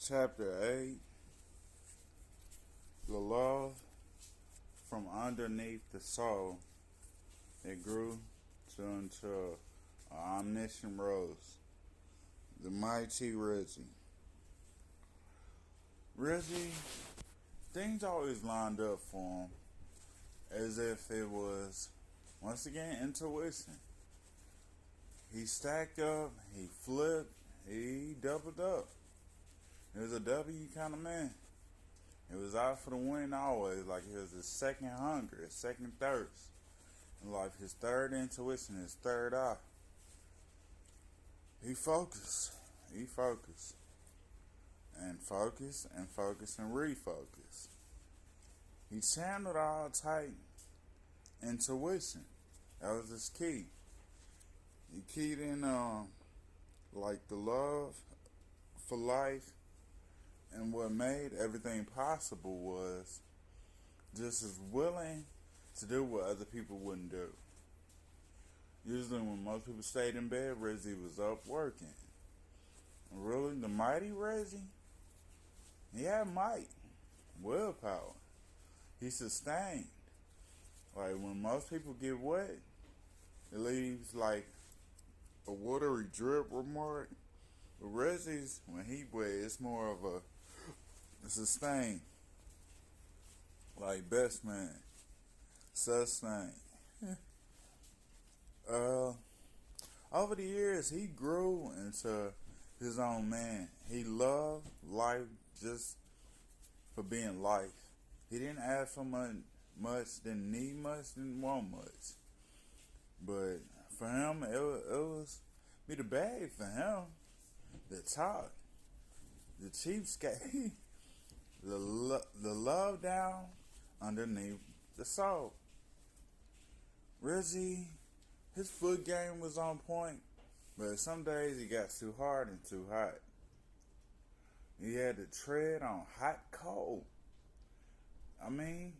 Chapter 8. The love from underneath the soul. It grew into an omniscient rose. The Mighty Reggie. Reggie, things always lined up for him as if it was, once again, intuition. He stacked up, he flipped, he doubled up. He was a W kind of man. He was out for the win always, like it was his second hunger, his second thirst. In life, his third intuition, his third eye. He focused. And focused and refocused. He channeled all tight intuition. That was his key. He keyed in like the love for life, and what made everything possible was just as willing to do what other people wouldn't do. Usually when most people stayed in bed, Reggie was up working. Really, the Mighty Reggie, he had might, willpower. He sustained. Like when most people get wet, it leaves like a watery drip remark. But Reggie's, when he wet, it's more of a sustain. Like best man. Sustain. Over the years, he grew into his own man. He loved life just for being life. He didn't ask for much, didn't need much, didn't want much. But for him, it was be the bag for him. The talk, the cheapskate, the love down underneath the soul. Reggie, his foot game was on point, but some days he got too hard and too hot. He had to tread on hot coal. I mean,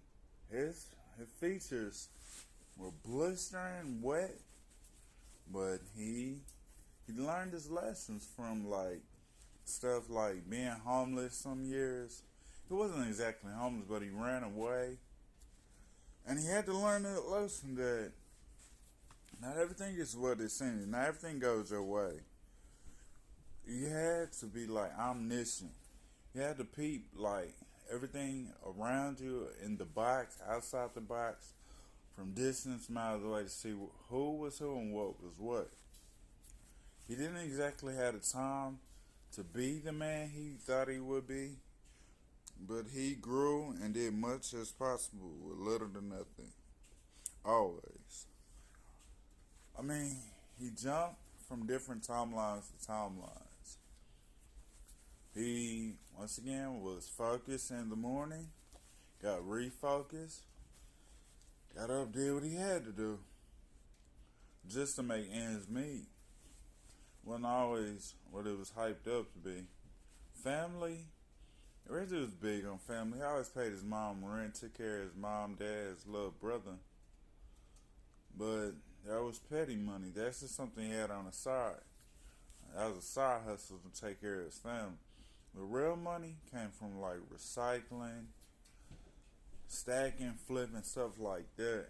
his features were blistering wet, but he learned his lessons from like stuff like being homeless some years. He wasn't exactly homeless, but he ran away. And he had to learn that lesson that not everything is what it seems. Not everything goes your way. You had to be like omniscient. You had to peep like everything around you in the box, outside the box, from distance miles away to see who was who and what was what. He didn't exactly have the time to be the man he thought he would be, but he grew and did much as possible with little to nothing. Always. I mean, he jumped from different timelines to timelines. He, once again, was focused in the morning, got refocused, got up, did what he had to do, just to make ends meet. Wasn't always what it was hyped up to be. Family, Reggie was big on family. He always paid his mom rent, took care of his mom, dad, his little brother. But that was petty money. That's just something he had on the side. That was a side hustle to take care of his family. The real money came from like recycling, stacking, flipping, stuff like that.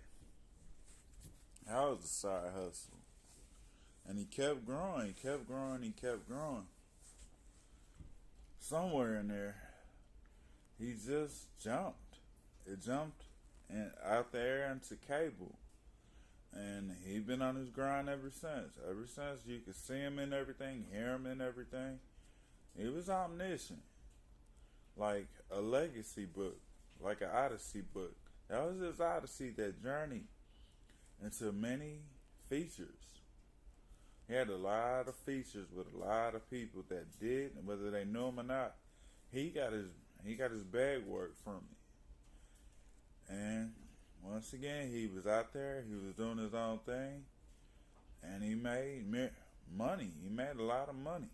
That was a side hustle. And he kept growing, he kept growing. Somewhere in there, he just jumped. It jumped and out there into cable. And he been on his grind ever since. Ever since you could see him in everything, hear him in everything. He was omniscient. Like a legacy book, like an Odyssey book. That was his Odyssey, that journey into many features. He had a lot of features with a lot of people that did, and whether they knew him or not, he got his bag work from it. And once again, he was out there, he was doing his own thing, and he made money. He made a lot of money.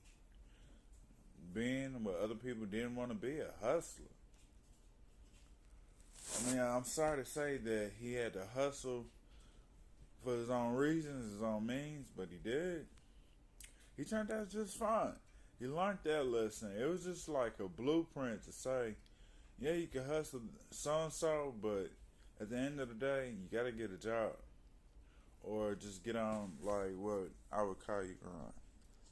Being what other people didn't want to be, a hustler. I mean, I'm sorry to say that he had to hustle for his own reasons, his own means, but he did. He turned out just fine. He learned that lesson. It was just like a blueprint to say, yeah, you can hustle so and so, but at the end of the day, you gotta get a job or just get on like what I would call you grind.